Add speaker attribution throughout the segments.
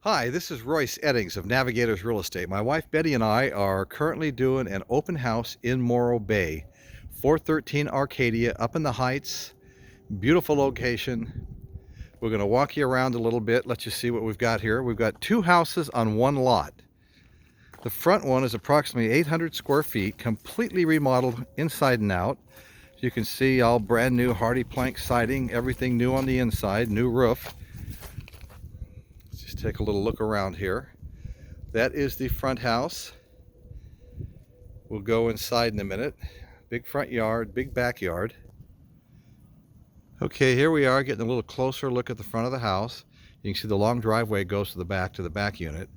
Speaker 1: Hi, this is Royce Eddings of Navigators Real Estate. My wife Betty and I are currently doing an open house in Morro Bay, 413 Arcadia, up in the Heights. Beautiful location. We're going to walk you around a little bit, let you see what we've got here. We've got two houses on one lot. The front one is approximately 800 square feet, completely remodeled inside and out. As you can see, all brand new hardy plank siding, everything new on the inside, new roof. Just take a little look around here. That is the front house. We'll go inside in a minute. Big front yard, big backyard. Okay, here we are getting a little closer look at the front of the house. You can see the long driveway goes to the back unit.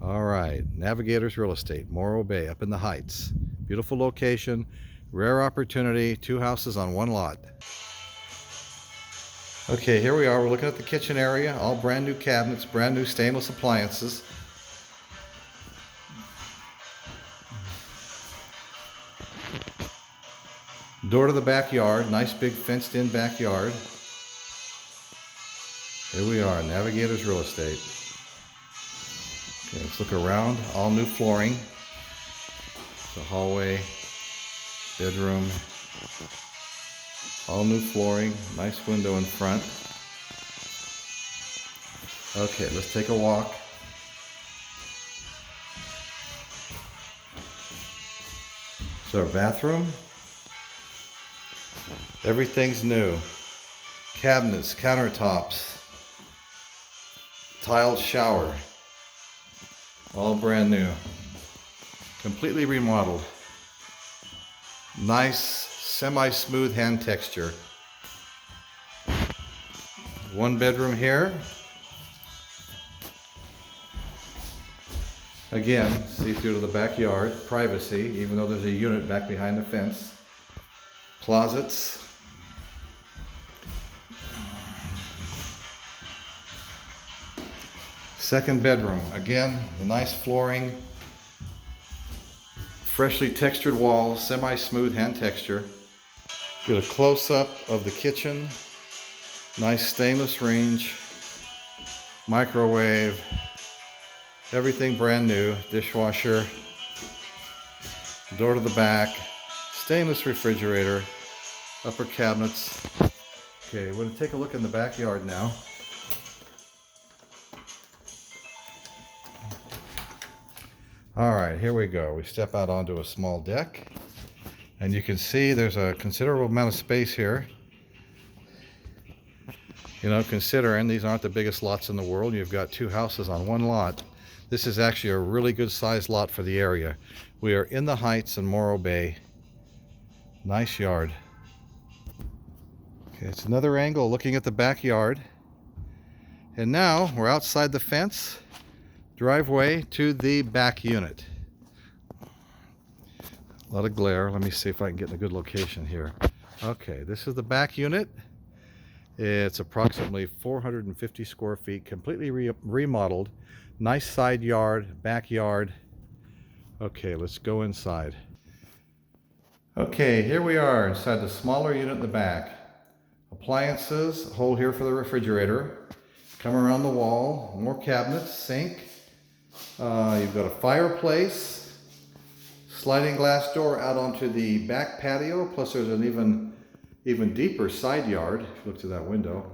Speaker 1: All right, Navigators Real Estate, Morro Bay, up in the Heights. Beautiful location, rare opportunity, two houses on one lot. Okay, here we are. We're looking at the kitchen area, all brand new cabinets, brand new stainless appliances. Door to the backyard, nice big fenced in backyard. Here we are, Navigators Real Estate. Okay, let's look around, all new flooring. The hallway, bedroom, all new flooring, nice window in front. Okay, let's take a walk. So our bathroom. Everything's new. Cabinets, countertops, tiled shower, all brand new. Completely remodeled. Nice semi-smooth hand texture. One bedroom here. Again, see through to the backyard, privacy, even though there's a unit back behind the fence. Closets. Second bedroom, again, the nice flooring, freshly textured walls, semi-smooth hand texture. Get a close-up of the kitchen, nice stainless range, microwave, everything brand new, dishwasher, door to the back, stainless refrigerator, upper cabinets. Okay, we're going to take a look in the backyard now. All right, here we go. We step out onto a small deck, and you can see there's a considerable amount of space here. You know, considering these aren't the biggest lots in the world, you've got two houses on one lot. This is actually a really good sized lot for the area. We are in the Heights in Morro Bay. Nice yard. Okay, it's another angle looking at the backyard. And now we're outside the fence. Driveway to the back unit. A lot of glare. Let me see if I can get in a good location here. Okay, this is the back unit. It's approximately 450 square feet, completely remodeled. Nice side yard, backyard. Okay, let's go inside. Okay, here we are inside the smaller unit in the back. Appliances, a hole here for the refrigerator. Come around the wall, more cabinets, sink. You've got a fireplace, sliding glass door out onto the back patio, plus there's an even deeper side yard, if you look through that window.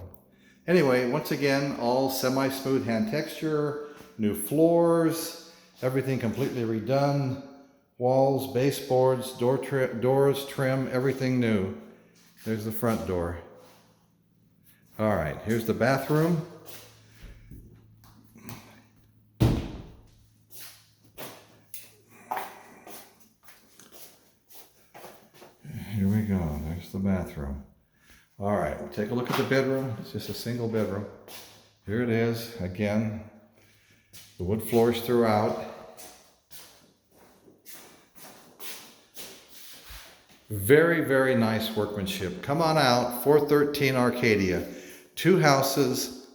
Speaker 1: Anyway, once again, all semi-smooth hand texture, new floors, everything completely redone, walls, baseboards, doors, trim, everything new. There's the front door. All right, here's the bathroom. Here we go, there's the bathroom. All right, we'll take a look at the bedroom. It's just a single bedroom. Here it is, again, the wood floors throughout. Very, very nice workmanship. Come on out, 413 Arcadia. Two houses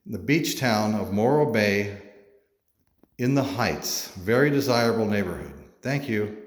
Speaker 1: in the beach town of Morro Bay in the Heights. Very desirable neighborhood. Thank you.